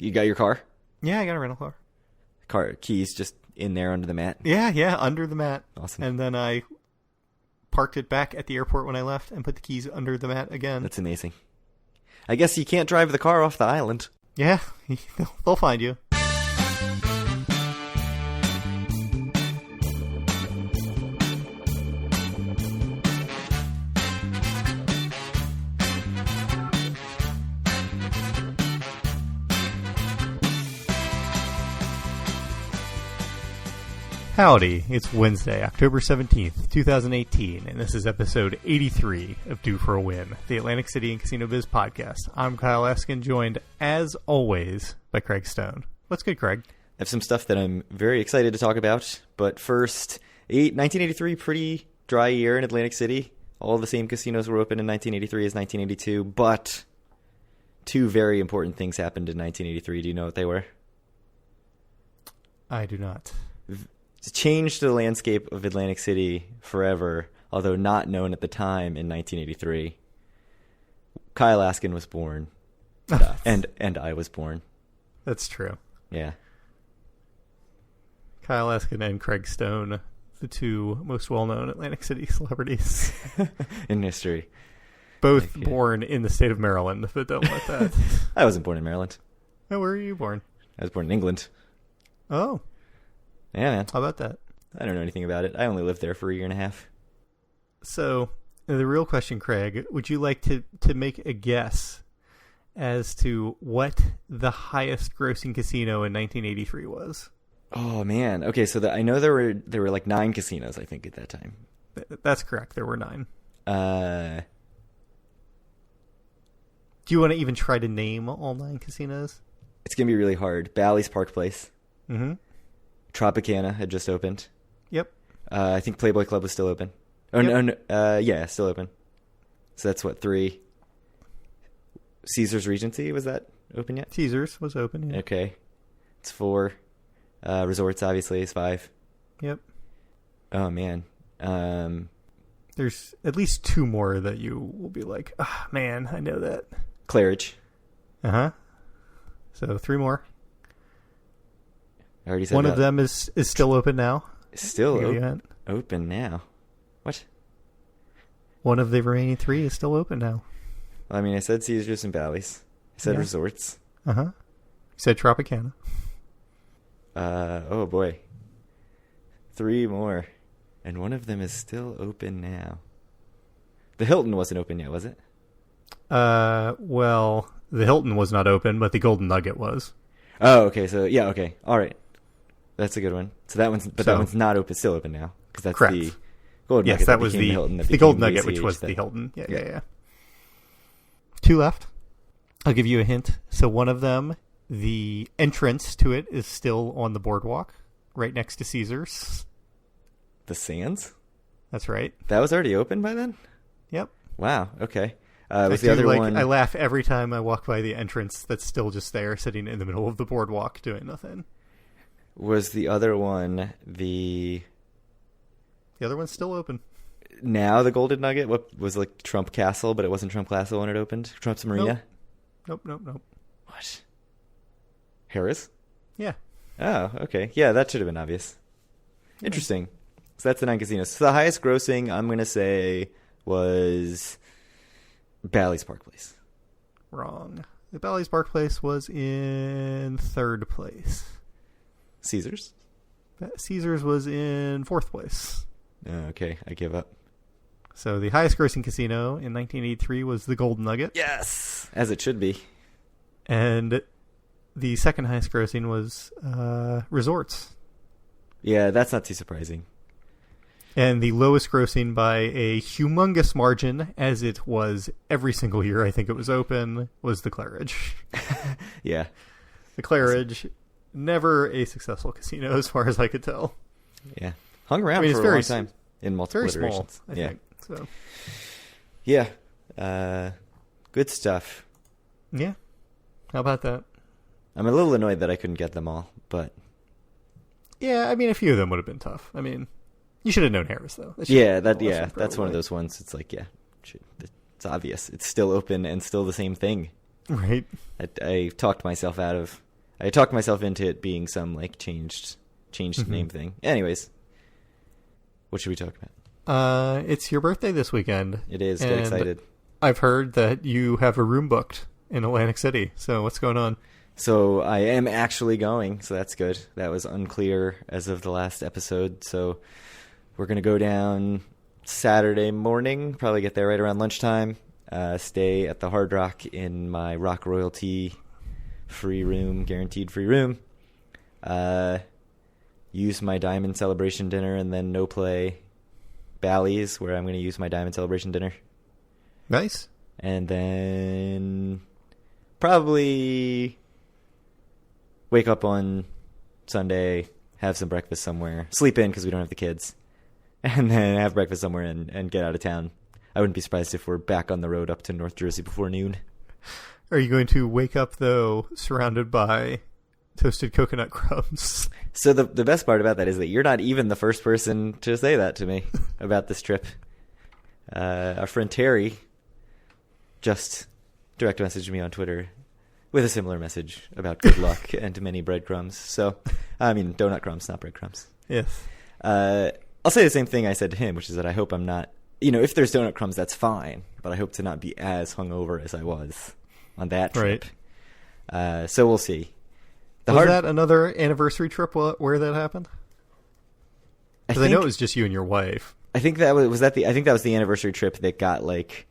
You got your car? Yeah, I got a rental car. Car keys just in there under the mat? Yeah, under the mat. Awesome. And then I parked it back at the airport when I left and put the keys under the mat again. That's amazing. I guess you can't drive the car off the island. Yeah, they'll find you. Howdy, it's Wednesday, October 17th, 2018, and this is episode 83 of Due for a Win, the Atlantic City and Casino Biz podcast. I'm Kyle Eskin, joined, as always, by Craig Stone. What's good, Craig? I have some stuff that I'm very excited to talk about, but first, 1983, pretty dry year in Atlantic City. All the same casinos were open in 1983 as 1982, but two very important things happened in 1983. Do you know what they were? I do not. It changed the landscape of Atlantic City forever, although not known at the time in 1983. Kyle Askin was born, and I was born. That's true. Yeah. Kyle Eskin and Craig Stone, the two most well-known Atlantic City celebrities in history. Both born in the state of Maryland, but don't let that. I wasn't born in Maryland. Oh, where were you born? I was born in England. Oh. Yeah, man. How about that? I don't know anything about it. I only lived there for a year and a half. So, the real question, Craig, would you like to make a guess as to what the highest grossing casino in 1983 was? Oh, man. Okay, so I know there were like 9 casinos, I think, at that time. That's correct. There were 9. Do you want to even try to name all 9 casinos? It's going to be really hard. Bally's Park Place. Mm-hmm. Tropicana had just opened. Yep. I think Playboy Club was still open. Oh, yep. No, yeah, still open. So that's what, 3? Caesars Regency, was that open yet? Caesars was open, yeah. Okay. It's 4. Resorts, obviously, is 5. Yep. Oh, man. There's at least 2 more that you will be like, ah, man, I know that. Claridge. Uh-huh. So 3 more. I already said one of them is still open now. Still open now. What? One of the remaining 3 is still open now. Well, I mean, I said Caesars and Bally's. I said Resorts. Uh-huh. You said Tropicana. Oh boy. 3 more. And one of them is still open now. The Hilton wasn't open yet, was it? Well, the Hilton was not open, but the Golden Nugget was. Oh, okay. So, yeah, okay. All right. That's a good one. So that one's not open, still open now. Because that's correct. the Golden Nugget. Yes, that was the Hilton, Golden Nugget, which was the Hilton. Yeah. 2 left. I'll give you a hint. So one of them, the entrance to it is still on the boardwalk, right next to Caesars. The Sands? That's right. That was already open by then? Yep. Wow, okay. Was the other one... I laugh every time I walk by the entrance that's still just there, sitting in the middle of the boardwalk doing nothing. Was the other one the... The other one's still open. Now the Golden Nugget? What was like Trump Castle, but it wasn't Trump Castle when it opened? Trump's Marina? Nope. What? Harris? Yeah. Oh, okay. Yeah, that should have been obvious. Interesting. So that's the 9 casinos. So the highest grossing, I'm going to say, was Bally's Park Place. Wrong. The Bally's Park Place was in 3rd place. Caesars? Caesars was in 4th place. Okay, I give up. So the highest grossing casino in 1983 was the Golden Nugget. Yes! As it should be. And the second highest grossing was Resorts. Yeah, that's not too surprising. And the lowest grossing by a humongous margin, as it was every single year I think it was open, was the Claridge. Yeah. The Claridge, never a successful casino as far as I could tell. Yeah. Hung around for a long time in multiple iterations. I think. So. Yeah. Good stuff. Yeah. How about that? I'm a little annoyed that I couldn't get them all, but... Yeah, I mean, a few of them would have been tough. I mean... You should have known Harris, though. That's one of those ones. It's like, it's obvious. It's still open and still the same thing. Right. I talked myself out of I talked myself into it being some like changed name thing. Anyways, what should we talk about? It's your birthday this weekend. It is. Get excited. I've heard that you have a room booked in Atlantic City. So what's going on? So I am actually going, so that's good. That was unclear as of the last episode. So we're going to go down Saturday morning, probably get there right around lunchtime, stay at the Hard Rock in my Rock Royalty free room, guaranteed free room, use my Diamond Celebration dinner, and then no play Bally's, where I'm going to use my Diamond Celebration dinner. Nice. And then probably wake up on Sunday, have some breakfast somewhere, sleep in because we don't have the kids, and then have breakfast somewhere and get out of town. I wouldn't be surprised if we're back on the road up to North Jersey before noon. Are you going to wake up, though, surrounded by toasted coconut crumbs? So the best part about that is that you're not even the first person to say that to me about this trip. Our friend Terry just direct messaged me on Twitter with a similar message about good luck and many breadcrumbs. So, I mean, donut crumbs, not breadcrumbs. Yes. I'll say the same thing I said to him, which is that I hope I'm not, if there's donut crumbs, that's fine. But I hope to not be as hungover as I was on that trip. Right. So we'll see. Was that another anniversary trip where that happened? Because I know it was just you and your wife. I think that was that the anniversary trip that got like...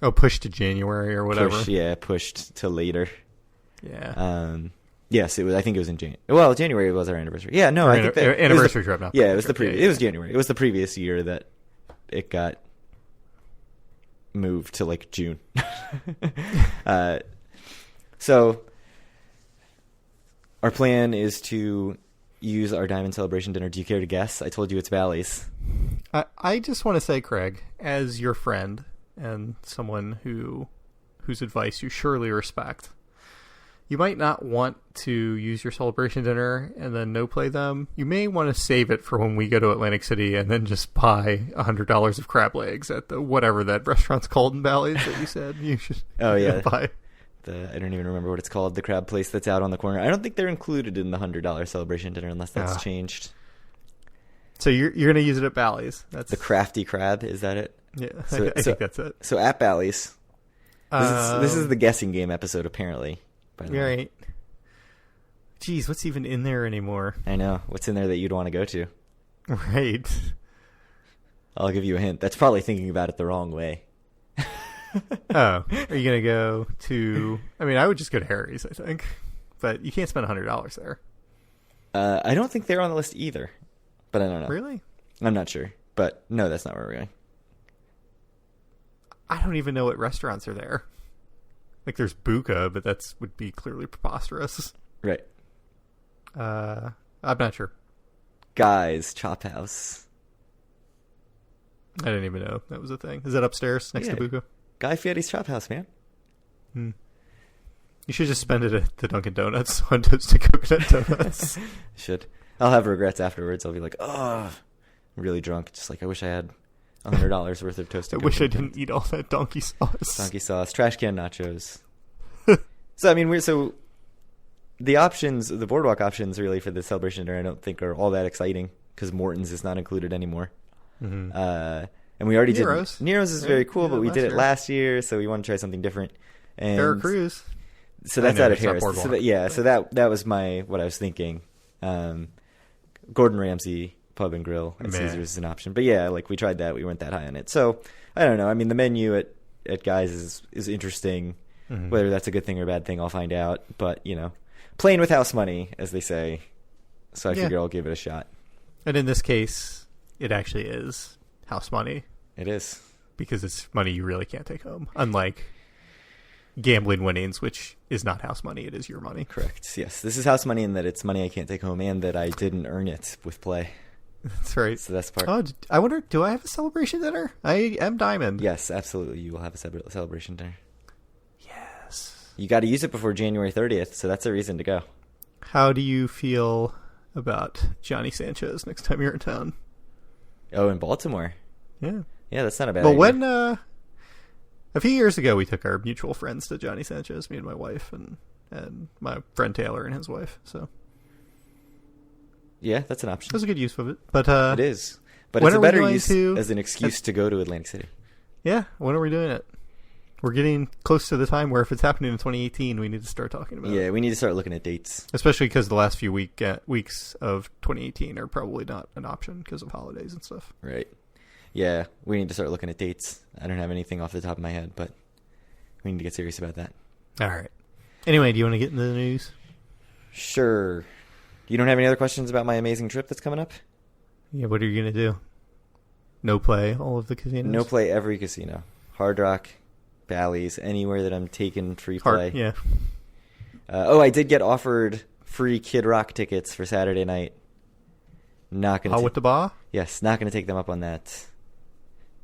Oh, pushed to January or whatever. Pushed to later. Yeah. Yes, it was. I think it was in January. Well, January was our anniversary. Yeah, no, I think that anniversary trip. Now. Yeah, it was it was January. It was the previous year that it got moved to like June. So our plan is to use our Diamond Celebration dinner. Do you care to guess? I told you it's Bally's. I just want to say, Craig, as your friend and someone whose advice you surely respect, you might not want to use your celebration dinner and then no play them. You may want to save it for when we go to Atlantic City and then just buy $100 of crab legs at the whatever that restaurant's called in Bally's that you said you should buy. I don't even remember what it's called, the crab place that's out on the corner. I don't think they're included in the $100 celebration dinner unless that's changed. So you're going to use it at Bally's. That's the Crafty Crab, is that it? Yeah, I think that's it. So at Bally's, this is the guessing game episode, apparently. By the way. Right. Jeez, what's even in there anymore? I know. What's in there that you'd want to go to? Right. I'll give you a hint. That's probably thinking about it the wrong way. Oh, are you going to go to... I mean, I would just go to Harry's, I think. But you can't spend $100 there. I don't think they're on the list either. But I don't know. Really? I'm not sure. But no, that's not where we're going. I don't even know what restaurants are there. Like, there's Buka, but that would be clearly preposterous. Right. I'm not sure. Guy's Chop House. I didn't even know that was a thing. Is that upstairs next to Buka? Guy Fieri's Chop House, man. You should just spend it at the Dunkin' Donuts on toasted coconut donuts. Should. I'll have regrets afterwards. I'll be like, oh, I'm really drunk. Just like, I wish I had $100 worth of toasted coconut. I wish I didn't eat all that donkey sauce. Donkey sauce, trash can nachos. So, I mean, the options, the boardwalk options really for the celebration dinner, I don't think are all that exciting because Morton's is not included anymore. Mm-hmm. And we already Nero's. did. Nero's is very cool, but we did it last year, so we want to try something different. And Veracruz. So that's out at Harris. So that was what I was thinking. Gordon Ramsay Pub and Grill at Caesars is an option. But yeah, like we tried that. We weren't that high on it. So I don't know. I mean, the menu at Guy's is interesting. Mm-hmm. Whether that's a good thing or a bad thing, I'll find out. But, playing with house money, as they say. So I figure I'll give it a shot. And in this case, it actually is house money. It is. Because it's money you really can't take home. Unlike gambling winnings, which is not house money. It is your money. Correct. Yes. This is house money in that it's money I can't take home and that I didn't earn it with play. That's right. So that's part. Oh, I wonder, do I have a celebration dinner? I am Diamond. Yes, absolutely. You will have a celebration dinner. Yes. You got to use it before January 30th, so that's a reason to go. How do you feel about Johnny Sanchez next time you're in town? Oh, in Baltimore? Yeah. Yeah, that's not a bad idea. When, a few years ago, we took our mutual friends to Johnny Sanchez, me and my wife, and and my friend Taylor and his wife. So Yeah, that's an option. that's a good use of it. But It is. But when it's a are we better going use to- as an excuse to go to Atlantic City. yeah, when are we doing it? We're getting close to the time where if it's happening in 2018, we need to start talking about it. Yeah, we need to start looking at dates. Especially because the last few weeks of 2018 are probably not an option because of holidays and stuff. Right. Yeah, we need to start looking at dates. I don't have anything off the top of my head, but we need to get serious about that. All right. Anyway, do you want to get into the news? Sure. You don't have any other questions about my amazing trip that's coming up? Yeah, what are you going to do? No play all of the casinos? No play every casino. Hard Rock, Bally's, anywhere that I'm taking free play. Yeah. I did get offered free Kid Rock tickets for Saturday night. Not gonna. With the bar? Yes, not gonna take them up on that.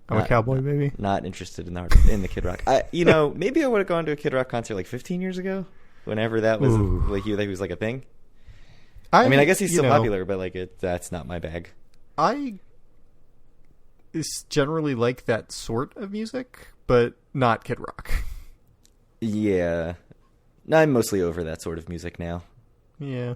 I'm a cowboy, baby. Not interested in the Kid Rock. Maybe I would have gone to a Kid Rock concert like 15 years ago, whenever that was he was like a thing. I mean, I guess he's still popular, but that's not my bag. I is generally like that sort of music, but not Kid Rock. Yeah. I'm mostly over that sort of music now. Yeah.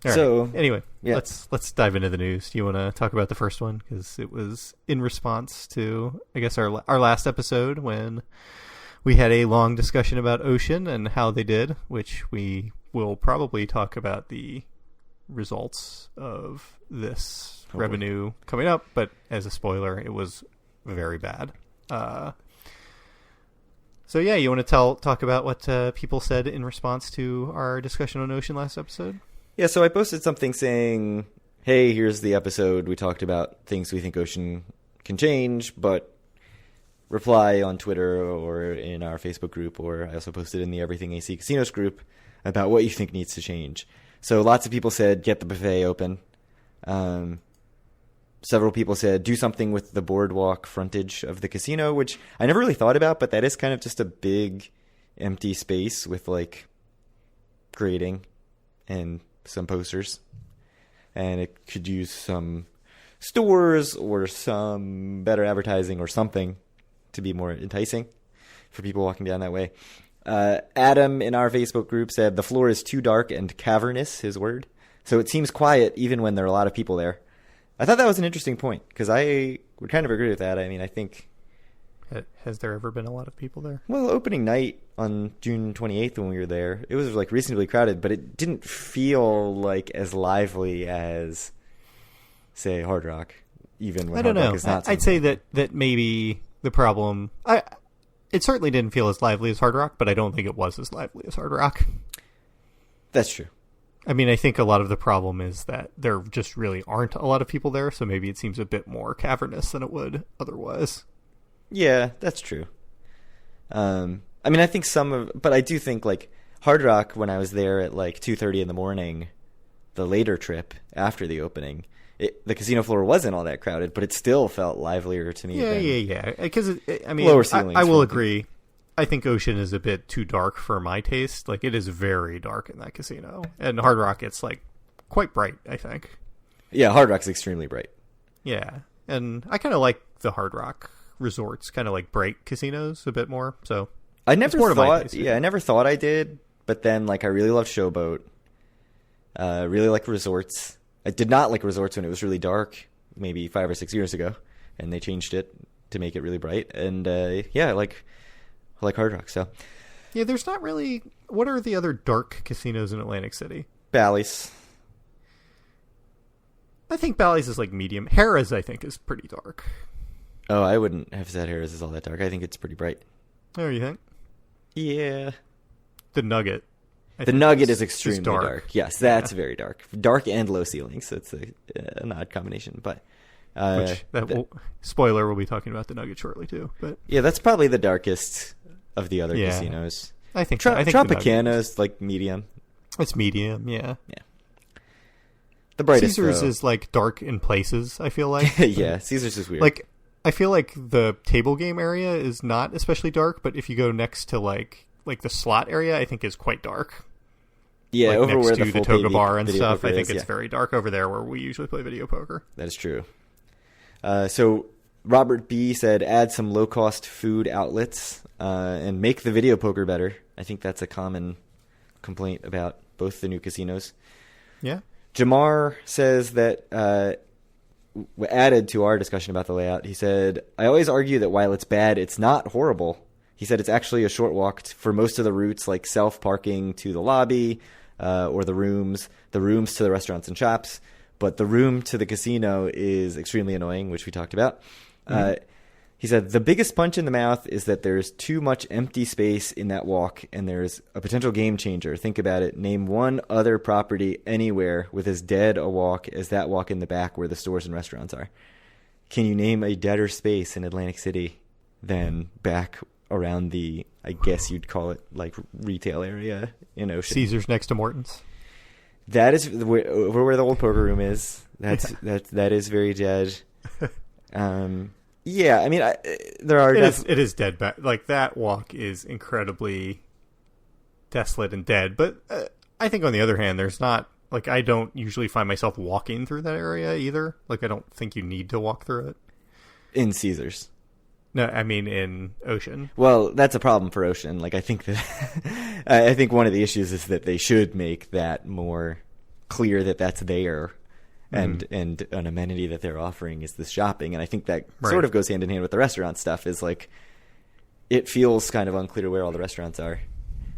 So anyway, yeah. let's dive into the news. Do you want to talk about the first one? Because it was in response to, I guess, our last episode when we had a long discussion about Ocean and how they did, which we will probably talk about the results of this revenue coming up. But as a spoiler, it was very bad. So yeah, you want to talk about what people said in response to our discussion on Ocean last episode? Yeah, so I posted something saying, hey, here's the episode. We talked about things we think Ocean can change, but reply on Twitter or in our Facebook group, or I also posted in the Everything AC Casinos group about what you think needs to change. So lots of people said, get the buffet open. Several people said, do something with the boardwalk frontage of the casino, which I never really thought about, but that is kind of just a big empty space with grading and some posters, and it could use some stores or some better advertising or something to be more enticing for people walking down that way. Adam in our Facebook group said the floor is too dark and cavernous, his word, so it seems quiet even when there are a lot of people there. I thought that was an interesting point because I would kind of agree with that. I mean, I think... Has there ever been a lot of people there? Well, opening night on June 28th when we were there, it was reasonably crowded, but it didn't feel as lively as, say, Hard Rock, even when Hard Rock is not. I'd say that maybe the problem... It certainly didn't feel as lively as Hard Rock, but I don't think it was as lively as Hard Rock. That's true. I mean, I think a lot of the problem is that there just really aren't a lot of people there, so maybe it seems a bit more cavernous than it would otherwise. Yeah, that's true. I mean, I think but I do think Hard Rock, when I was there at 2:30 in the morning, the later trip after the opening, the casino floor wasn't all that crowded, but it still felt livelier to me. Yeah. Because lower ceilings. I will agree. I think Ocean is a bit too dark for my taste. It is very dark in that casino, and Hard Rock, it's quite bright, I think. Yeah, Hard Rock's extremely bright. Yeah, and I kind of like the Hard Rock resorts, kind of bright casinos a bit more. So I never thought I did, but then I really loved Showboat. Really like resorts. I did not like resorts when it was really dark, maybe 5 or 6 years ago, and they changed it to make it really bright. And I like Hard Rock. So yeah, there's not really. What are the other dark casinos in Atlantic City? Bally's. I think Bally's is medium. Harrah's, I think, is pretty dark. Oh, I wouldn't have said Harrah's is all that dark. I think it's pretty bright. Oh, you think? Yeah. The Nugget. The Nugget is extremely dark. Yes, that's very dark. Dark and low ceilings. So it's an odd combination. But spoiler, we'll be talking about the Nugget shortly too. But yeah, that's probably the darkest of the other casinos. I think I think Tropicana is medium. It's medium, yeah. Yeah. The brightest Caesars is dark in places, I feel like. Yeah, Caesars is weird. I feel like the table game area is not especially dark, but if you go next to the slot area, I think is quite dark. Yeah, over next where to the Toga Bar and stuff, I think is, it's very dark over there where we usually play video poker. That is true. So Robert B. said, add some low-cost food outlets and make the video poker better. I think that's a common complaint about both the new casinos. Yeah. Jamar says that, added to our discussion about the layout, he said, I always argue that while it's bad, it's not horrible. He said it's actually a short walk for most of the routes, like self-parking to the lobby or the rooms to the restaurants and shops. But the room to the casino is extremely annoying, which we talked about. He said, the biggest punch in the mouth is that there's too much empty space in that walk, and there's a potential game changer. Think about it. Name one other property anywhere with as dead a walk as that walk in the back where the stores and restaurants are. Can you name a deader space in Atlantic City than back around the, I guess you'd call it, like, retail area in Ocean? Caesars next to Morton's. That is over where the old poker room is. That is very dead. Yeah, I mean, there are... It is dead. Like, that walk is incredibly desolate and dead. But I think, on the other hand, there's not... Like, I don't usually find myself walking through that area either. Like, I don't think you need to walk through it. In Caesars. No, I mean in Ocean. Well, that's a problem for Ocean. Like, I think that... I think one of the issues is that they should make that more clear that that's there. And an amenity that they're offering is the shopping. And I think that sort of goes hand in hand with the restaurant stuff, is like, it feels kind of unclear where all the restaurants are.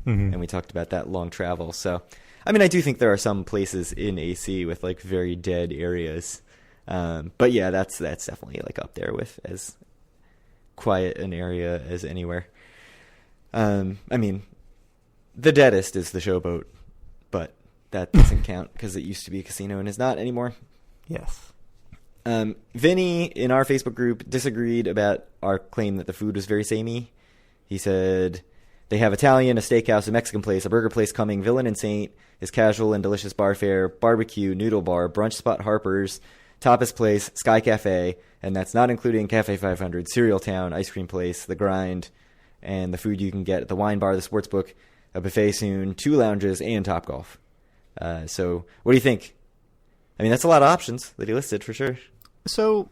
And we talked about that long travel. So, I mean, I do think there are some places in AC with like very dead areas. But yeah, that's definitely like up there with as quiet an area as anywhere. I mean, the deadest is the Showboat, but that doesn't count because it used to be a casino and is not anymore. Yes. Vinny in our Facebook group disagreed about our claim that the food was very samey. He said they have Italian, a steakhouse, a Mexican place, a burger place coming, Villain and Saint, is casual and delicious bar fare, barbecue, noodle bar, brunch spot Harper's, tapas place, Sky Cafe, and that's not including Cafe 500, Cereal Town, ice cream place, The Grind, and the food you can get at the wine bar, the sports book, a buffet soon, 2 lounges, and Topgolf. So what do you think? I mean, that's a lot of options that he listed for sure. So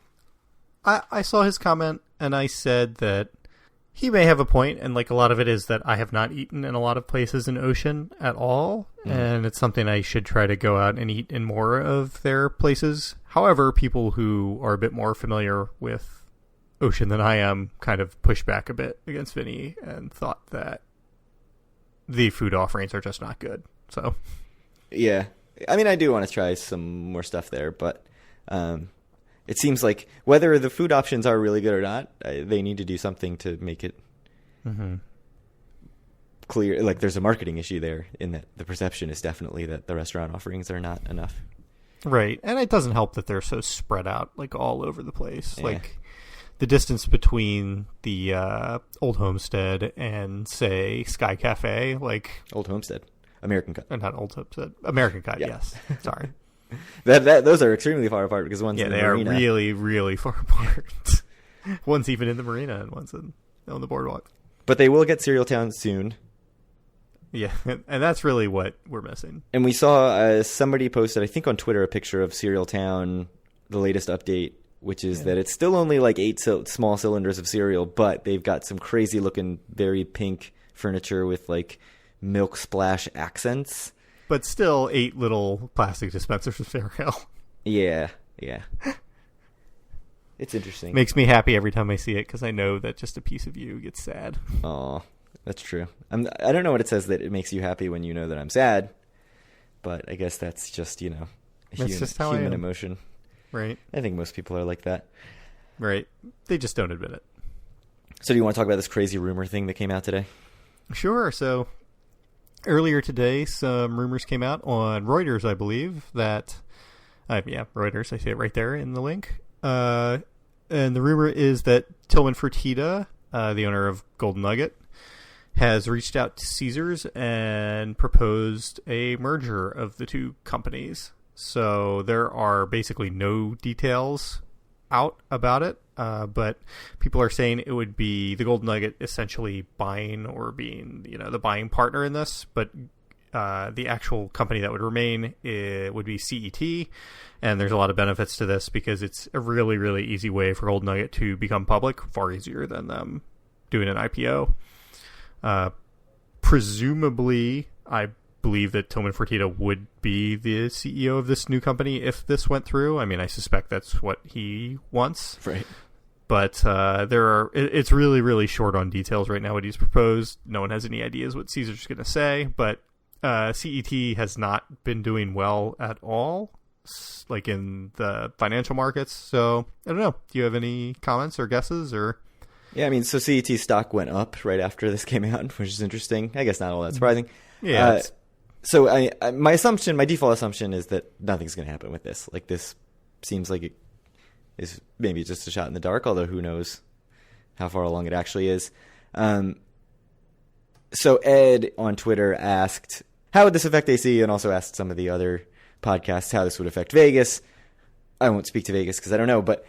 I saw his comment and I said that he may have a point, and like a lot of it is that I have not eaten in a lot of places in Ocean at all, and it's something I should try to go out and eat in more of their places. However, people who are a bit more familiar with Ocean than I am kind of pushed back a bit against Vinny and thought that the food offerings are just not good. So yeah, I mean, I do want to try some more stuff there, but it seems like whether the food options are really good or not, they need to do something to make it clear. Like, there's a marketing issue there in that the perception is definitely that the restaurant offerings are not enough. Right, and it doesn't help that they're so spread out, like, all over the place. Yeah. Like, the distance between the Old Homestead and, say, Sky Cafe, like... Old Homestead. American Cut. Not Old Homestead. American Cut, Yeah. Yes. Sorry. Those are extremely far apart because one's in the they marina. are really, really far apart. One's even in the marina and one's on the boardwalk. But they will get Cereal Town soon. Yeah, and that's really what we're missing. And we saw somebody posted, I think on Twitter, a picture of Cereal Town, the latest update, which is that it's still only like 8 small cylinders of cereal, but they've got some crazy looking, very pink furniture with like milk splash accents. But still 8 little plastic dispensers of cereal. Yeah. It's interesting. Makes me happy every time I see it because I know that just a piece of you gets sad. Oh, that's true. I don't know what it says that it makes you happy when you know that I'm sad, but I guess that's just, human emotion. Right. I think most people are like that. Right. They just don't admit it. So do you want to talk about this crazy rumor thing that came out today? Sure. So earlier today, some rumors came out on Reuters, I believe, that... Reuters. I see it right there in the link. And the rumor is that Tillman Fertitta, the owner of Golden Nugget, has reached out to Caesars and proposed a merger of the two companies. So there are basically no details out about it, but people are saying it would be the Golden Nugget essentially buying or being, the buying partner in this, but the actual company that would remain would be CET, and there's a lot of benefits to this because it's a really, really easy way for Golden Nugget to become public, far easier than them doing an IPO. presumably, I believe that Tillman Fertitta would be the CEO of this new company if this went through. I mean, I suspect that's what he wants. Right. But it's really, really short on details right now what he's proposed. No one has any ideas what Caesar's going to say, but CET has not been doing well at all, like in the financial markets. So I don't know. Do you have any comments or guesses? Or Yeah, I mean, so CET stock went up right after this came out, which is interesting. I guess not all that surprising. Yeah. So my default assumption is that nothing's going to happen with this. Like, this seems like it is maybe just a shot in the dark, although who knows how far along it actually is. So Ed on Twitter asked, how would this affect AC? And also asked some of the other podcasts how this would affect Vegas. I won't speak to Vegas because I don't know, but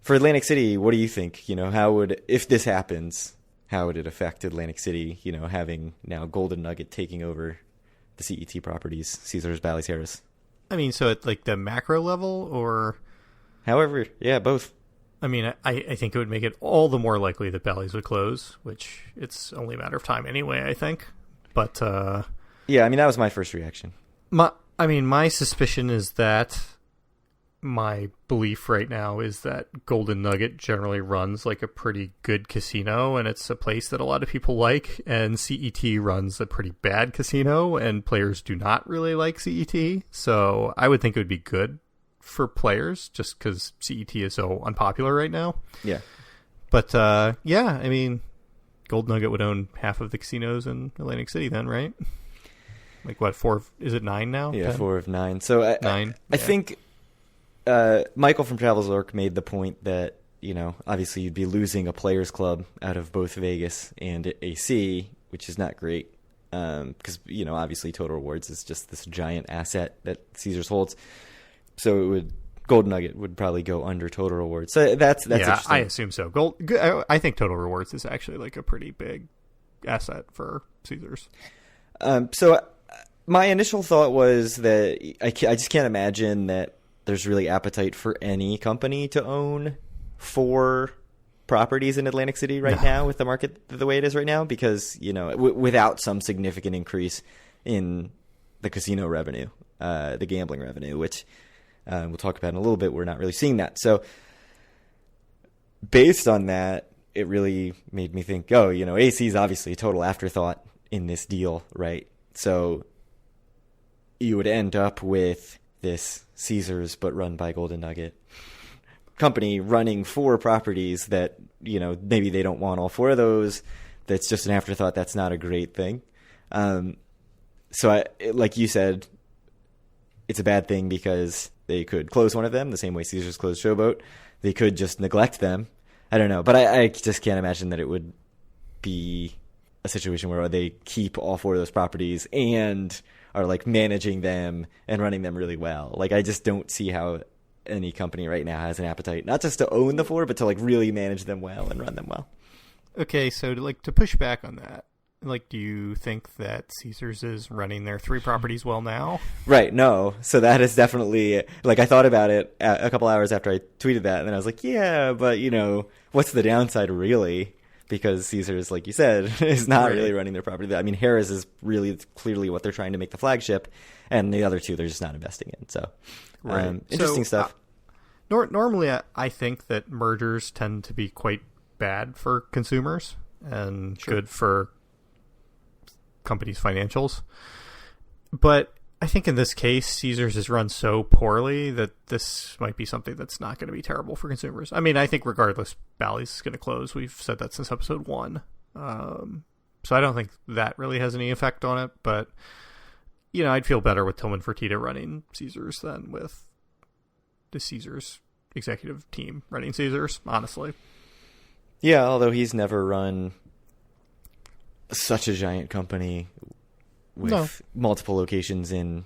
for Atlantic City, what do you think? If this happens, how would it affect Atlantic City, having now Golden Nugget taking over the CET properties, Caesars, Bally's, Harris? I mean, so at like the macro level, or however, yeah, both. I mean, I think it would make it all the more likely that Bally's would close, which it's only a matter of time anyway, I think. But yeah, I mean, that was my first reaction. My suspicion is that my belief right now is that Golden Nugget generally runs like a pretty good casino, and it's a place that a lot of people like, and CET runs a pretty bad casino, and players do not really like CET. So I would think it would be good for players just because CET is so unpopular right now. Yeah. But yeah, I mean, Golden Nugget would own half of the casinos in Atlantic City then, right? Like what, 4? Is it 9 now? Yeah, 10? 4 of 9. So 9. I think Michael from Travelzork made the point that, obviously you'd be losing a players club out of both Vegas and AC, which is not great. Because, obviously Total Rewards is just this giant asset that Caesars holds. So Golden Nugget would probably go under Total Rewards. So that's interesting. I assume so. I think Total Rewards is actually like a pretty big asset for Caesars. So my initial thought was that I just can't imagine that there's really appetite for any company to own 4 properties in Atlantic City right now with the market the way it is right now, because, without some significant increase in the casino revenue, the gambling revenue, which we'll talk about in a little bit. We're not really seeing that. So based on that, it really made me think, AC is obviously a total afterthought in this deal, right? So you would end up with this Caesars, but run by Golden Nugget company, running 4 properties that, maybe they don't want all 4 of those. That's just an afterthought. That's not a great thing. So like you said, it's a bad thing because they could close one of them the same way Caesars closed Showboat. They could just neglect them. I don't know. But I just can't imagine that it would be a situation where they keep all 4 of those properties and are like managing them and running them really well. Like, I just don't see how any company right now has an appetite, not just to own the 4, but to like really manage them well and run them well. Okay, so to push back on that, do you think that Caesars is running their 3 properties well now? Right, no. So that is definitely, I thought about it a couple hours after I tweeted that, and then I was like, yeah, but, what's the downside really? Because Caesars, like you said, is not really running their property. I mean, Harris is really clearly what they're trying to make the flagship, and the other 2 they're just not investing in. So, interesting stuff. Normally, I think that mergers tend to be quite bad for consumers and good for companies' financials. But I think in this case, Caesars is run so poorly that this might be something that's not going to be terrible for consumers. I mean, I think regardless, Bally's is going to close. We've said that since episode 1. So I don't think that really has any effect on it. But, I'd feel better with Tillman Fertitta running Caesars than with the Caesars executive team running Caesars, honestly. Yeah, although he's never run such a giant company with multiple locations in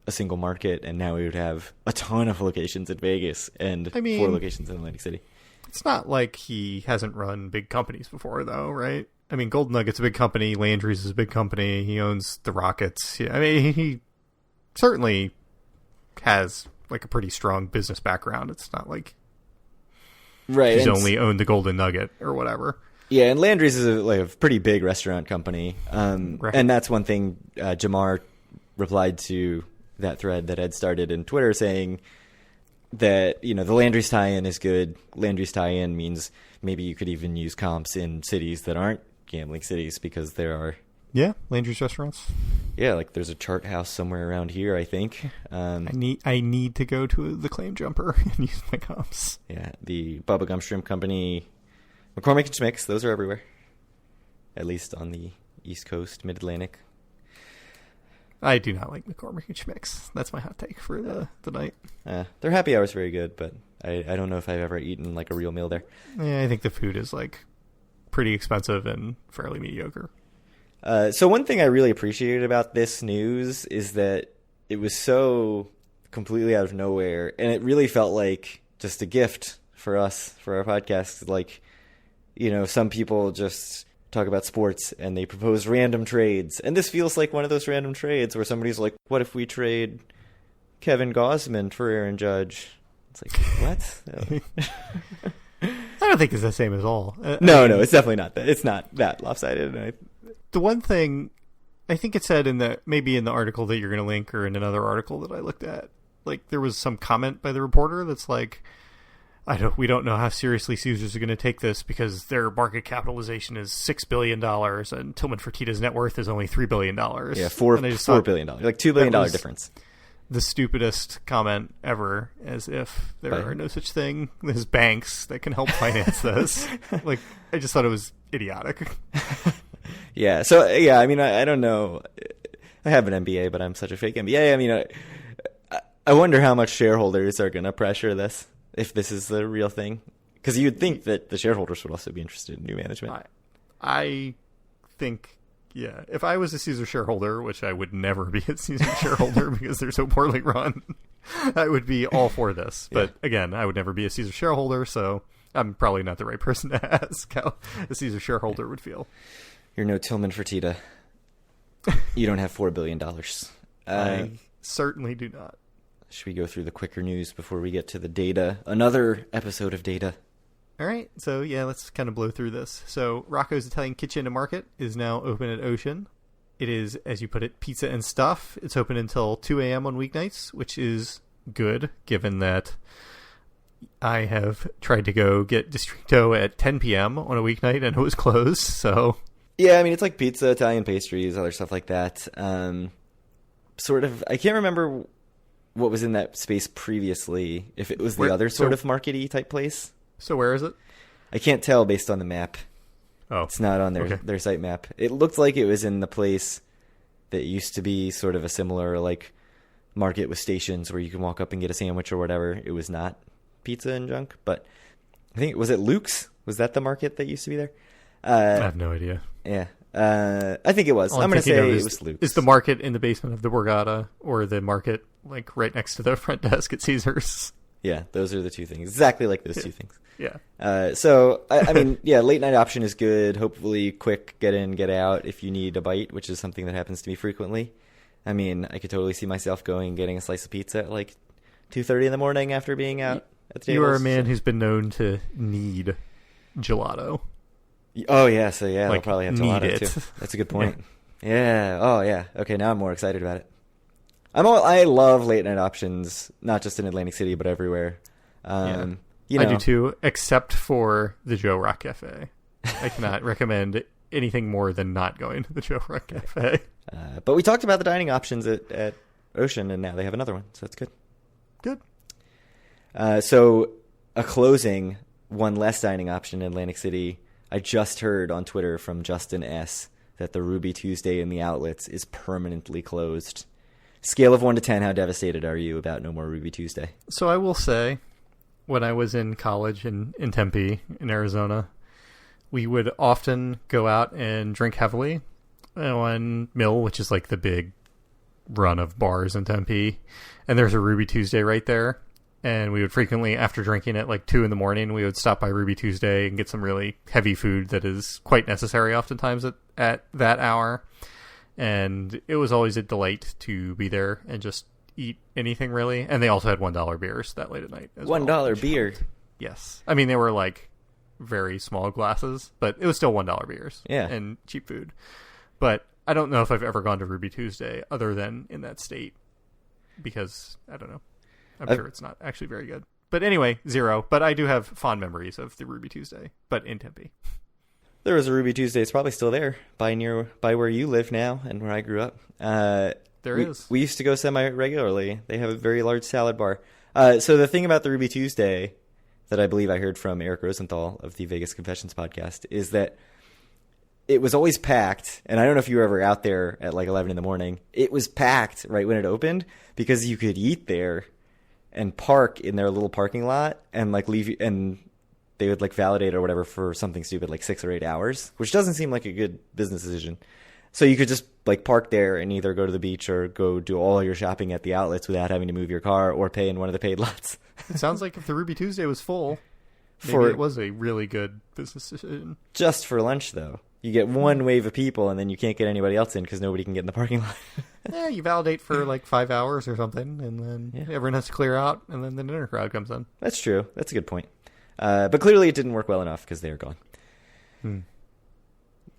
a single market, and now we would have a ton of locations in Vegas and 4 locations in Atlantic City. It's not like he hasn't run big companies before, though, right? I mean, Golden Nugget's a big company. Landry's is a big company. He owns the Rockets. He certainly has a pretty strong business background. It's not like he's only owned the Golden Nugget or whatever. Yeah, and Landry's is a pretty big restaurant company. Right. And that's one thing Jamar replied to that thread that Ed started in Twitter saying that, the Landry's tie-in is good. Landry's tie-in means maybe you could even use comps in cities that aren't gambling cities because there are... Yeah, Landry's restaurants. Yeah, like there's a chart house somewhere around here, I think. I need to go to the Claim Jumper and use my comps. Yeah, the Bubba Gump Shrimp Company, McCormick and Schmick's, those are everywhere. At least on the East Coast, Mid-Atlantic. I do not like McCormick and Schmick's. That's my hot take for the night. Their happy hour is very good, but I don't know if I've ever eaten like a real meal there. Yeah, I think the food is like pretty expensive and fairly mediocre. So one thing I really appreciated about this news is that it was so completely out of nowhere, and it really felt like just a gift for us, for our podcast. Like, some people just talk about sports and they propose random trades, and this feels like one of those random trades where somebody's like, what if we trade Kevin Gosman for Aaron Judge? It's like, what? I don't think it's the same at all. No, it's definitely not that. It's not that lopsided. The one thing, I think it said maybe in the article that you're going to link or in another article that I looked at, like there was some comment by the reporter that's like, we don't know how seriously Caesars are going to take this because their market capitalization is $6 billion and Tillman Fertitta's net worth is only $3 billion. Yeah, $4 billion, like $2 billion difference. The stupidest comment ever, as if there are no such thing as banks that can help finance this. Like, I just thought it was idiotic. Yeah. So, I mean, I don't know. I have an MBA, but I'm such a fake MBA. I mean, I wonder how much shareholders are going to pressure this if this is the real thing. Because you'd think that the shareholders would also be interested in new management. I think, yeah. If I was a Caesar shareholder, which I would never be a Caesar shareholder because they're so poorly run, I would be all for this. But again, I would never be a Caesar shareholder, so I'm probably not the right person to ask how a Caesar shareholder would feel. You're no Tillman Fertitta. You don't have $4 billion. I certainly do not. Should we go through the quicker news before we get to the data? Another episode of data. All right. So, let's kind of blow through this. So, Rocco's Italian Kitchen and Market is now open at Ocean. It is, as you put it, pizza and stuff. It's open until 2 a.m. on weeknights, which is good, given that I have tried to go get Distrito at 10 p.m. on a weeknight, and it was closed, so... Yeah, I mean, it's like pizza, Italian pastries, other stuff like that. Sort of, I can't remember what was in that space previously, if it was the other sort of market-y type place. So where is it? I can't tell based on the map. Oh. It's not on their site map. It looked like it was in the place that used to be sort of a similar, like, market with stations where you can walk up and get a sandwich or whatever. It was not pizza and junk, but I think, was it Luke's? Was that the market that used to be there? I have no idea. Yeah. I think it was. I'm going to say it was Luke's. Is the market in the basement of the Borgata or the market like right next to the front desk at Caesars? Yeah, those are the two things. Exactly like those two things. Yeah. So, I mean, late night option is good. Hopefully quick get in, get out if you need a bite, which is something that happens to me frequently. I mean, I could totally see myself going and getting a slice of pizza at like 2:30 in the morning after being out at the tables. You are a man who's been known to need gelato. Oh, yeah. So, yeah, like, they'll probably have gelato, too. That's a good point. Yeah. Oh, yeah. Okay, now I'm more excited about it. I love late night options, not just in Atlantic City, but everywhere. I do, too, except for the Joe Rock Cafe. I cannot recommend anything more than not going to the Joe Rock Cafe. But we talked about the dining options at Ocean, and now they have another one, so that's good. Good. So a closing, one less dining option in Atlantic City. I just heard on Twitter from Justin S. that the Ruby Tuesday in the outlets is permanently closed. Scale of 1 to 10, how devastated are you about no more Ruby Tuesday? So I will say, when I was in college in Tempe, in Arizona, we would often go out and drink heavily on Mill, which is like the big run of bars in Tempe. And there's a Ruby Tuesday right there. And we would frequently, after drinking at like 2 a.m, we would stop by Ruby Tuesday and get some really heavy food that is quite necessary oftentimes at that hour. And it was always a delight to be there and just eat anything, really. And they also had $1 beers that late at night as $1 beer? Yes. I mean, they were like very small glasses, but it was still $1 beers. Yeah. And cheap food. But I don't know if I've ever gone to Ruby Tuesday other than in that state, because I don't know. I'm sure it's not actually very good. But anyway, 0. But I do have fond memories of the Ruby Tuesday, but in Tempe. There was a Ruby Tuesday. It's probably still there by where you live now and where I grew up. There is. We used to go semi-regularly. They have a very large salad bar. So the thing about the Ruby Tuesday that I believe I heard from Eric Rosenthal of the Vegas Confessions podcast is that it was always packed. And I don't know if you were ever out there at like 11 in the morning. It was packed right when it opened because you could eat there and park in their little parking lot and like leave, and they would like validate or whatever for something stupid like 6 or 8 hours, which doesn't seem like a good business decision. So you could just like park there and either go to the beach or go do all your shopping at the outlets without having to move your car or pay in one of the paid lots. It sounds like if the Ruby Tuesday was full, maybe it was a really good business decision. Just for lunch, though. You get one wave of people and then you can't get anybody else in because nobody can get in the parking lot. Yeah, you validate for like 5 hours or something, and then everyone has to clear out, and then the dinner crowd comes in. That's true. That's a good point. But clearly it didn't work well enough because they are gone.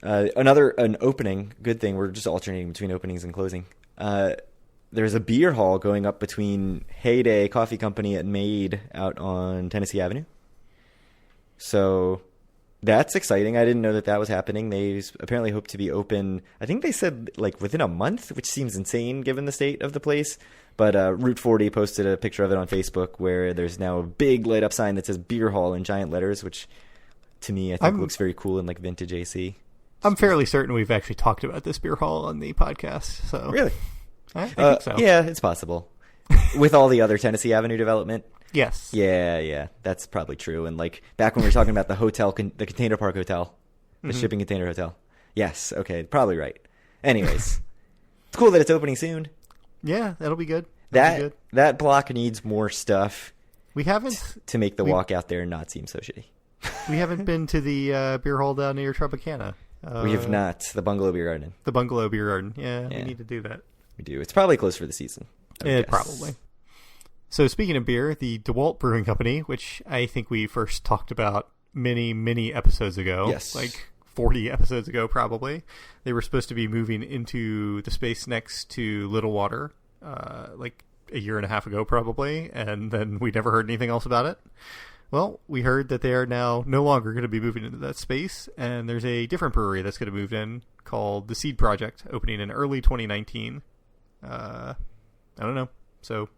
An opening, good thing, we're just alternating between openings and closing. There's a beer hall going up between Heyday Coffee Company and Made out on Tennessee Avenue. So that's exciting. I didn't know that was happening. They apparently hope to be open, I think they said like within a month, which seems insane given the state of the place. But Route 40 posted a picture of it on Facebook where there's now a big light up sign that says beer hall in giant letters, which to me I think looks very cool in like vintage AC. I'm fairly certain we've actually talked about this beer hall on the podcast. So really? I think so. Yeah, it's possible. With all the other Tennessee Avenue development. Yes. Yeah, that's probably true. And like back when we were talking about the hotel, the Container Park Hotel, the shipping container hotel. Yes, okay, probably right. Anyways, it's cool that it's opening soon. Yeah, that'll be good. That block needs more stuff. We haven't to make the walk out there not seem so shitty. We haven't been to the beer hall down near Tropicana. We have not. The Bungalow Beer Garden. The Bungalow Beer Garden. Yeah, we need to do that. We do. It's probably closed for the season. Probably. So speaking of beer, the DeWalt Brewing Company, which I think we first talked about many, many episodes ago. Yes. Like 40 episodes ago, probably. They were supposed to be moving into the space next to Little Water, like a year and a half ago, probably. And then we never heard anything else about it. Well, we heard that they are now no longer going to be moving into that space, and there's a different brewery that's going to move in called the Seed Project, opening in early 2019. I don't know. So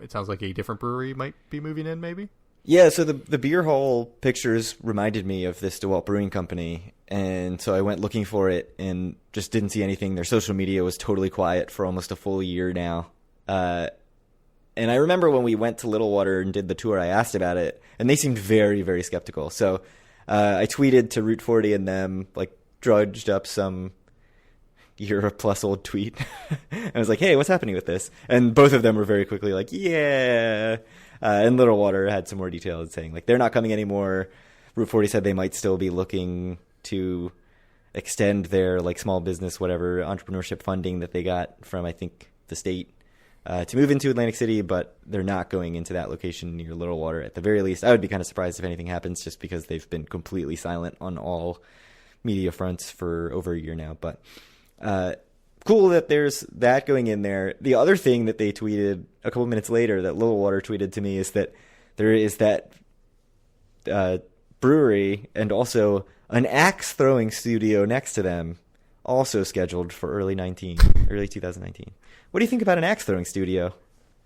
it sounds like a different brewery might be moving in, maybe? Yeah, so the beer hall pictures reminded me of this DeWalt Brewing Company, and so I went looking for it and just didn't see anything. Their social media was totally quiet for almost a full year now. And I remember when we went to Little Water and did the tour, I asked about it, and they seemed very, very skeptical. So I tweeted to Route 40 and them, like, drudged up some year-plus-old tweet. I was like, hey, what's happening with this? And both of them were very quickly like, yeah. And Little Water had some more details saying, like, they're not coming anymore. Route 40 said they might still be looking to extend their, like, small business, whatever, entrepreneurship funding that they got from, I think, the state. To move into Atlantic City, but they're not going into that location near Little Water at the very least. I would be kind of surprised if anything happens just because they've been completely silent on all media fronts for over a year now. But cool that there's that going in there. The other thing that they tweeted a couple minutes later that Little Water tweeted to me is that there is that brewery and also an axe throwing studio next to them also scheduled for early 2019. What do you think about an axe throwing studio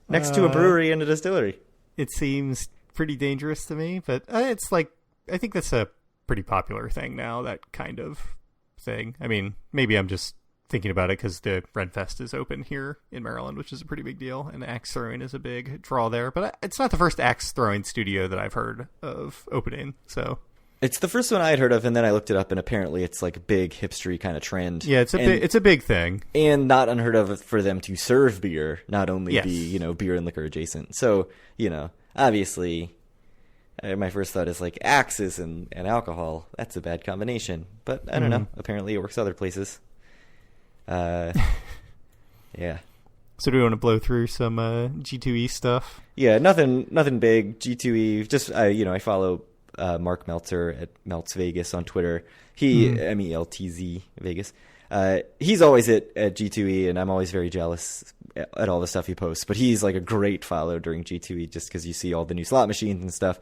next to a brewery and a distillery? It seems pretty dangerous to me, but it's like, I think that's a pretty popular thing now, that kind of thing. I mean, maybe I'm just thinking about it because the Ren Fest is open here in Maryland, which is a pretty big deal, and axe throwing is a big draw there. But it's not the first axe throwing studio that I've heard of opening, so... It's the first one I had heard of, and then I looked it up, and apparently it's like a big hipstery kind of trend. Yeah, it's a big thing, and not unheard of for them to serve beer, not only be beer and liquor adjacent. So obviously, my first thought is like axes and alcohol. That's a bad combination, but I don't know. Apparently, it works other places. Yeah. So do we want to blow through some G2E stuff? Yeah, nothing big. G2E. Just I follow Mark Meltzer at Melts Vegas on Twitter. He MELTZ Vegas. He's always at G2E, and I'm always very jealous at all the stuff he posts. But he's like a great follow during G2E just because you see all the new slot machines and stuff.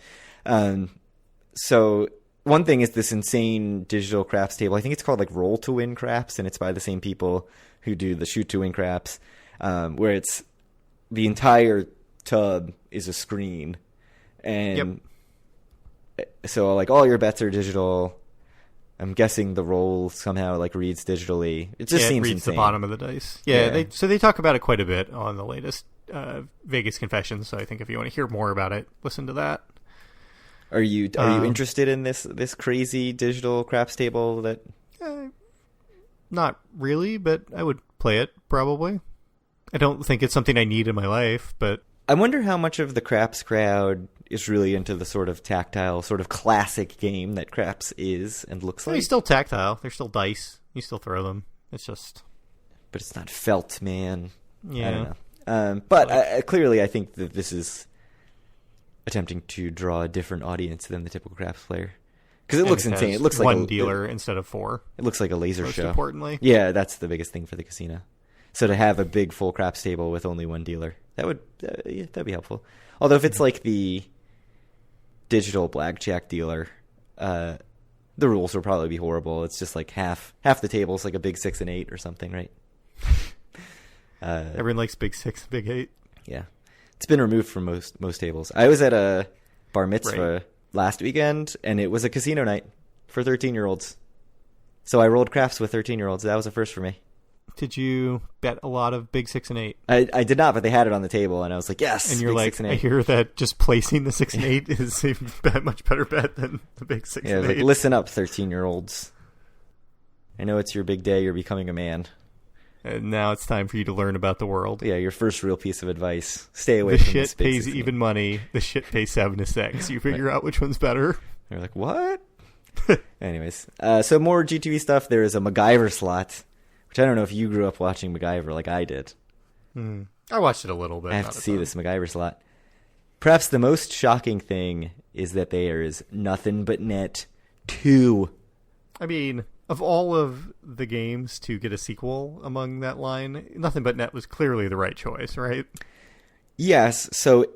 So one thing is this insane digital craps table. I think it's called like Roll to Win Craps, and it's by the same people who do the Shoot to Win Craps, where it's the entire tub is a screen. And so like all your bets are digital. I'm guessing the roll somehow like reads digitally. It just seems reads insane. The bottom of the dice. They talk about it quite a bit on the latest Vegas Confessions. So I think if you want to hear more about it, listen to that. Are you interested in this crazy digital craps table? That not really, but I would play it probably. I don't think it's something I need in my life, but I wonder how much of the craps crowd is really into the sort of tactile, sort of classic game that craps is and looks like. It's still tactile. They're still dice. You still throw them. It's just... But it's not felt, man. Yeah. I don't know. But clearly I think that this is attempting to draw a different audience than the typical craps player. Because it looks insane. It looks like one dealer instead of four. It looks like a laser most show. Importantly. Yeah, that's the biggest thing for the casino. So to have a big full craps table with only one dealer, that'd be helpful. Although if it's like the digital blackjack dealer, the rules will probably be horrible. It's just like half the table's like a big 6 and 8 or something, right? Everyone likes big 6, big 8. Yeah, it's been removed from most tables. I was at a bar mitzvah last weekend, and it was a casino night for 13-year-olds. So I rolled craps with 13-year-olds. That was a first for me. Did you bet a lot of big 6 and 8? I did not, but they had it on the table, and I was like, yes. And you're big like, 6 and 8. I hear that just placing the 6 and 8 is a much better bet than the big 6 and 8. Like, listen up, 13-year-olds. I know it's your big day. You're becoming a man. And now it's time for you to learn about the world. Yeah, your first real pice of advice. Stay away from this shit big pays 6 and 8. even money. The shit pays 7 to 6. You figure out which one's better. They're like, what? Anyways, so more G2E stuff. There is a MacGyver slot, which I don't know if you grew up watching MacGyver like I did. I watched it a little bit. I have to see this MacGyver slot. Perhaps the most shocking thing is that there is Nothing But Net 2. I mean, of all of the games to get a sequel among that line, Nothing But Net was clearly the right choice, right? Yes, so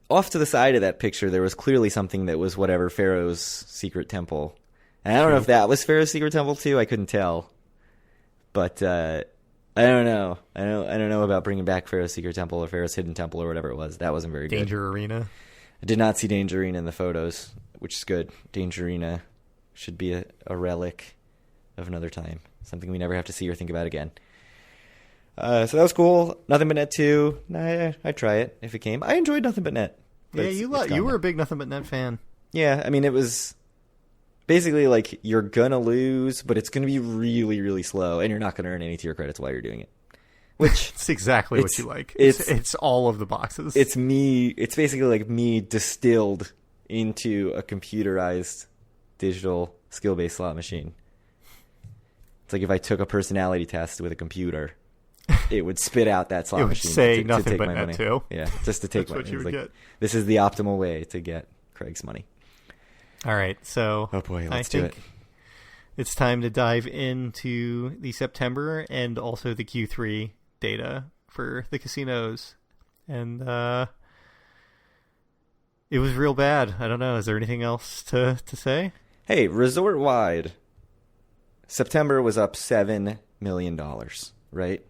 off to the side of that picture, there was clearly something that was whatever Pharaoh's Secret Temple. And I don't know if that was Pharaoh's Secret Temple too. I couldn't tell. But I don't know. I don't know about bringing back Pharaoh's Secret Temple or Pharaoh's Hidden Temple or whatever it was. That wasn't very good. Danger Arena. I did not see Danger Arena in the photos, which is good. Danger Arena should be a relic of another time. Something we never have to see or think about again. So that was cool. Nothing But Net 2. I'd try it if it came. I enjoyed Nothing But Net. Yeah, you were a big Nothing But Net fan. Yeah, I mean, it was basically like you're going to lose, but it's going to be really, really slow, and you're not going to earn any tier credits while you're doing it. Which it's exactly what you like. It's all of the boxes. It's basically like me distilled into a computerized digital skill-based slot machine. It's like if I took a personality test with a computer, it would spit out that slot machine. It would say to Nothing take But my Net money. 2. Yeah, just to take That's my what money. you would get. This is the optimal way to get Craig's money. All right, so oh boy, let's do do it. it. It's time to dive into the September and also the Q3 data for the casinos. And it was real bad. I don't know. Is there anything else to say? Hey, resort-wide, September was up $7 million, right?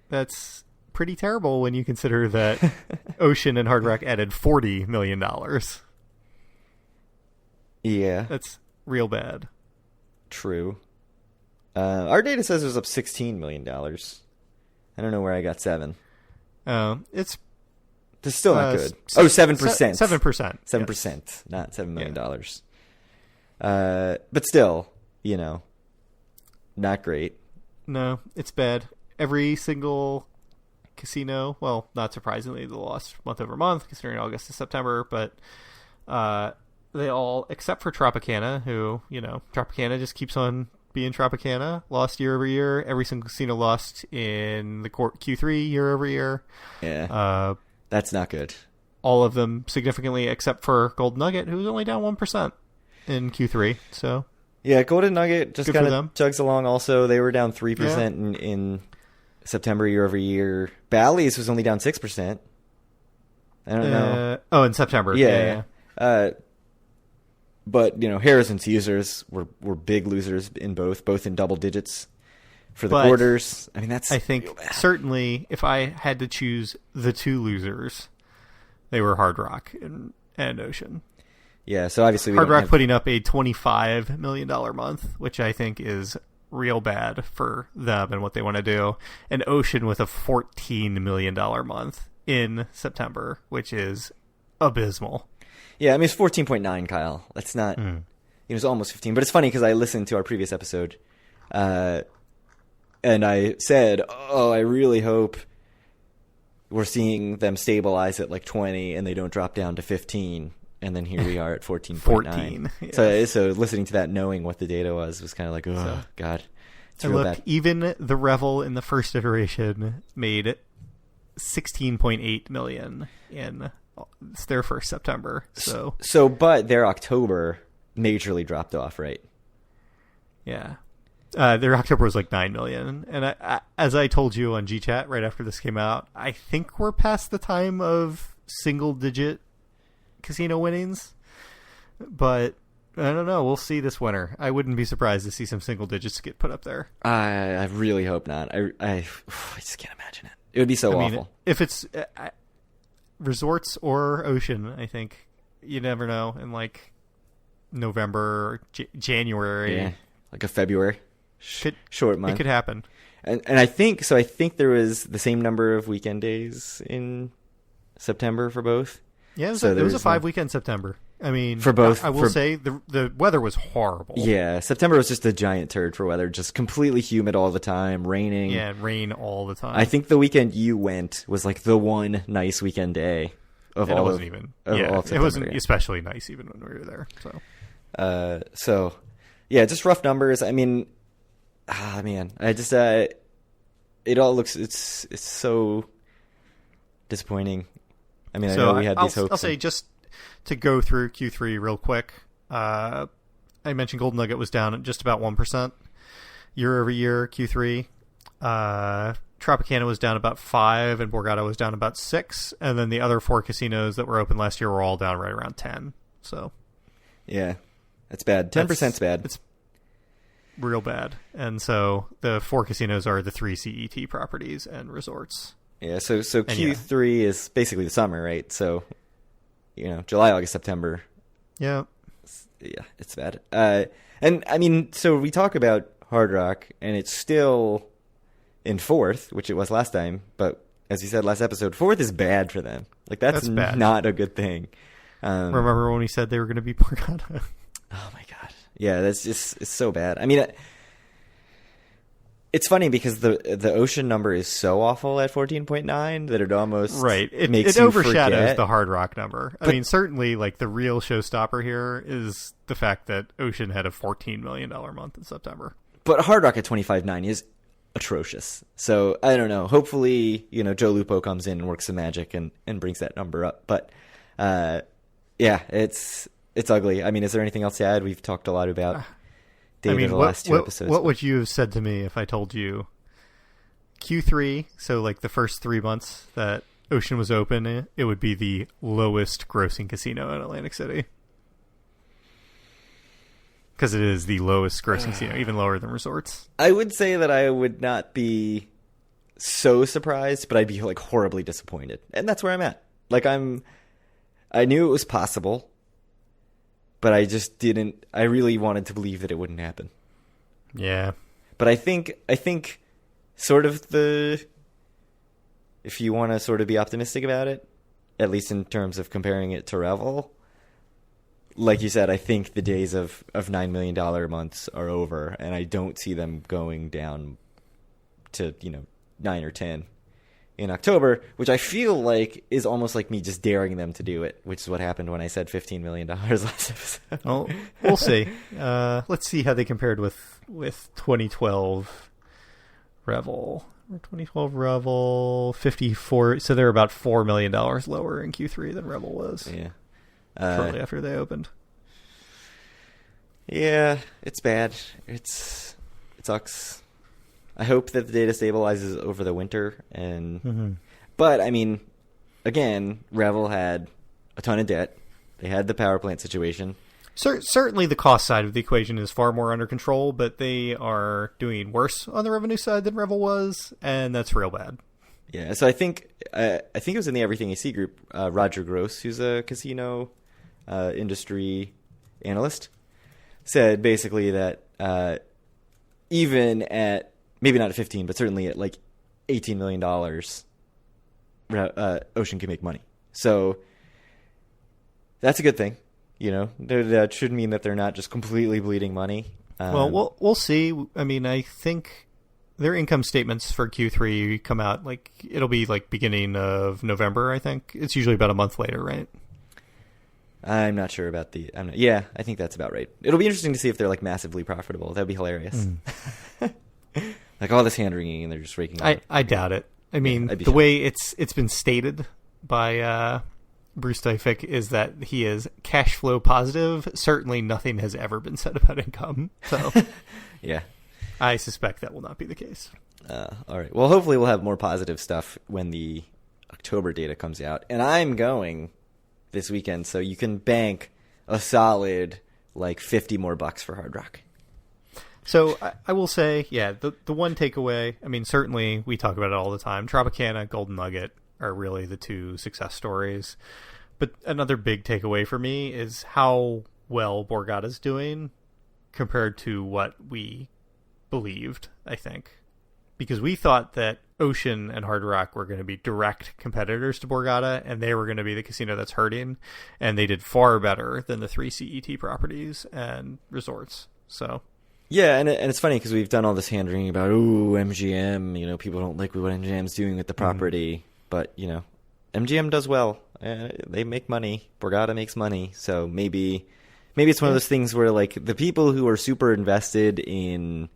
That's pretty terrible when you consider that Ocean and Hard Rock added $40 million. Yeah. That's real bad. True. Our data says it was up $16 million. I don't know where I got 7. It's still not good. 7%. 7%. 7%, Yes. not $7 million. But still, not great. No, it's bad. Every single casino, well, not surprisingly, they lost month over month, considering August to September, but they all, except for Tropicana, who, Tropicana just keeps on being Tropicana, lost year over year. Every single casino lost in the Q3 year over year. Yeah. That's not good. all of them significantly, except for Gold Nugget, who was only down 1% in Q3. So yeah, Golden Nugget just Good kind for of them. chugs along. Also, they were down 3% in September year over year. Bally's was only down 6%. I don't know. Oh, in September. Yeah. But Harrison's users were big losers in both in double digits for the quarters. I mean, I think certainly if I had to choose the two losers, they were Hard Rock and Ocean. Yeah, so obviously Hard Rock putting up a $25 million month, which I think is real bad for them and what they want to do, and Ocean with a $14 million month in September, which is abysmal. Yeah, I mean, it's 14.9, Kyle. That's not... It was almost 15. But it's funny because I listened to our previous episode, and I said, I really hope we're seeing them stabilize at like 20 and they don't drop down to 15. And then here we are at 14.9. 14. Yes. So listening to that, knowing what the data was kind of like, God. It's real bad. Even the Revel in the first iteration made $16.8 million in their first September. But their October majorly dropped off, right? Yeah. Their October was like $9 million. And I, as I told you on GChat right after this came out, I think we're past the time of single-digit casino winnings. But I don't know. We'll see this winter. I wouldn't be surprised to see some single digits get put up there. I really hope not. I just can't imagine it. It would be so awful. If it's resorts or Ocean, I think you never know. In like November, January, yeah, like a February short month, it could happen. And I think so. I think there was the same number of weekend days in September for both. Yeah, it was a 5-weekend September. I mean, for both, I will say the weather was horrible. Yeah, September was just a giant turd for weather. Just completely humid all the time, raining. Yeah, rain all the time. I think the weekend you went was like the one nice weekend day of all. It wasn't it wasn't especially nice even when we were there. So yeah, just rough numbers. I mean, man, I just it all looks it's so disappointing. I mean, I know we had these hopes. I'll say just to go through Q3 real quick. I mentioned Golden Nugget was down at just about 1% year over year. Q3, Tropicana was down about 5%, and Borgata was down about 6%, and then the other 4 casinos that were open last year were all down right around 10%. So, yeah, that's bad. 10%'s bad. It's real bad. And so the 4 casinos are the 3 CET properties and resorts. Yeah, so Q3 is basically the summer, right? So, July, August, September. Yeah. Yeah, it's bad. And, I mean, so we talk about Hard Rock, and it's still in 4th, which it was last time. But as you said last episode, 4th is bad for them. Like, that's bad. Not a good thing. Remember when we said they were going to be Borgata? Oh, my God. Yeah, it's so bad. I mean... It's funny because the Ocean number is so awful at 14.9 that it almost makes you overshadows forget. The Hard Rock number. I mean, certainly, like the real showstopper here is the fact that Ocean had a $14 million month in September. But Hard Rock at 25.9 is atrocious. So I don't know. Hopefully, Joe Lupo comes in and works some magic and brings that number up. But yeah, it's ugly. I mean, is there anything else to add? We've talked a lot about. The last 2 episodes. What would you have said to me if I told you Q3, so like the first 3 months that Ocean was open, it would be the lowest grossing casino in Atlantic City? Because it is the lowest grossing casino, even lower than resorts. I would say that I would not be so surprised, but I'd be like horribly disappointed. And that's where I'm at. Like I knew it was possible. But I just didn't. I really wanted to believe that it wouldn't happen. Yeah. But I think sort of if you want to sort of be optimistic about it, at least in terms of comparing it to Revel, like you said, I think the days of $9 million months are over, and I don't see them going down to 9 or 10 in October, which I feel like is almost like me just daring them to do it, which is what happened when I said $15 million last episode. Oh, we'll see. Let's see how they compared with 2012 Revel. 2012 Revel 54. So they're about $4 million lower in Q3 than Revel was. Yeah. Shortly after they opened. Yeah, it's bad. It sucks. I hope that the data stabilizes over the winter, but I mean, again, Revel had a ton of debt. They had the power plant situation. Certainly, the cost side of the equation is far more under control, but they are doing worse on the revenue side than Revel was, and that's real bad. Yeah, so I think it was in the Everything AC group. Roger Gross, who's a casino industry analyst, said basically that even at maybe not at 15, but certainly at like $18 million, Ocean can make money. So that's a good thing. You know, that should mean that they're not just completely bleeding money. Well, we'll see. I mean, I think their income statements for Q3 come out like it'll be like beginning of November. I think it's usually about a month later, right? I'm not sure about yeah, I think that's about right. It'll be interesting to see if they're like massively profitable. That'd be hilarious. Like all this hand wringing and they're just raking. I doubt it. I mean, the way it's been stated by Bruce Tyfick is that he is cash flow positive. Certainly nothing has ever been said about income. So yeah, I suspect that will not be the case. All right. Well, hopefully we'll have more positive stuff when the October data comes out. And I'm going this weekend, so you can bank a solid like $50 more for Hard Rock. So I will say, yeah, the one takeaway, I mean, certainly we talk about it all the time. Tropicana, Golden Nugget are really the two success stories. But another big takeaway for me is how well Borgata's doing compared to what we believed, I think. Because we thought that Ocean and Hard Rock were going to be direct competitors to Borgata, and they were going to be the casino that's hurting. And they did far better than the 3 CET properties and resorts. So... yeah, and it's funny because we've done all this hand-wringing about, MGM, you know, people don't like what MGM's doing with the property. But, you know, MGM does well. They make money. Borgata makes money. So maybe it's one of those things where, like, the people who are super invested in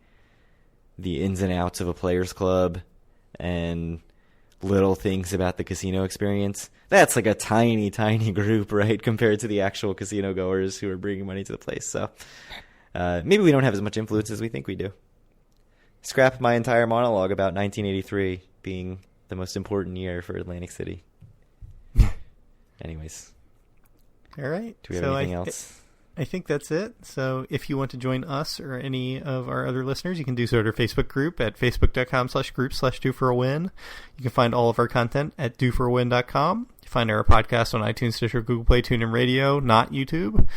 the ins and outs of a player's club and little things about the casino experience, that's like a tiny, tiny group, right, compared to the actual casino goers who are bringing money to the place. So... maybe we don't have as much influence as we think we do. Scrap my entire monologue about 1983 being the most important year for Atlantic City. Anyways. All right. Do we have anything else? I think that's it. So if you want to join us or any of our other listeners, you can do so at our Facebook group at facebook.com/group/DoForAWin. You can find all of our content at doforawin.com. You find our podcast on iTunes, Stitcher, Google Play, TuneIn Radio, not YouTube.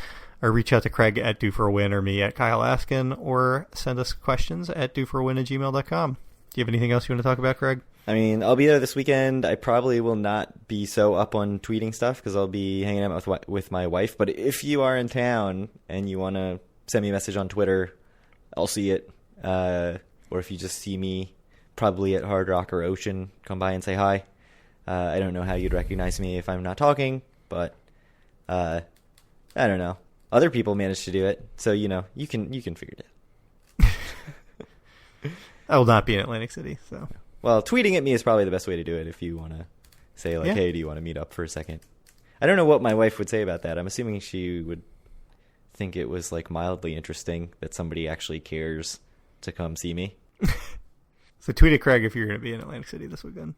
Or reach out to Craig at DoForAWin or me at Kyle Askin, or send us questions at doforawin@gmail.com. Do you have anything else you want to talk about, Craig? I mean, I'll be there this weekend. I probably will not be so up on tweeting stuff because I'll be hanging out with my wife. But if you are in town and you want to send me a message on Twitter, I'll see it. Or if you just see me probably at Hard Rock or Ocean, come by and say hi. I don't know how you'd recognize me if I'm not talking, but I don't know. Other people manage to do it, so you know you can figure it out. I will not be in Atlantic City, so. Well, tweeting at me is probably the best way to do it if you want to say like, "Hey, do you want to meet up for a second?" I don't know what my wife would say about that. I'm assuming she would think it was like mildly interesting that somebody actually cares to come see me. So tweet at Craig if you're going to be in Atlantic City this weekend.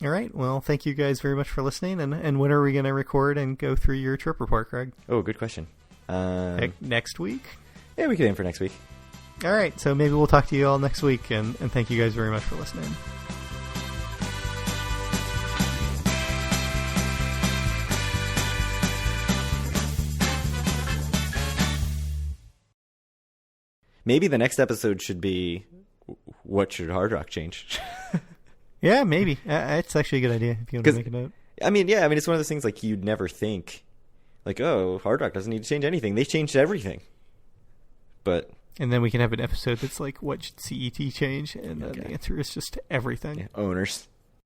All right. Well, thank you guys very much for listening. And when are we going to record and go through your trip report, Craig? Oh, good question. Next week? Yeah, we could aim for next week. All right. So maybe we'll talk to you all next week. And thank you guys very much for listening. Maybe the next episode should be, what should Hard Rock change? Yeah, maybe. It's actually a good idea if you want to make a note. I mean, it's one of those things like you'd never think, like, oh, Hard Rock doesn't need to change anything. They changed everything. But and then we can have an episode that's like, what should CET change? And the answer is just everything. Yeah, owners.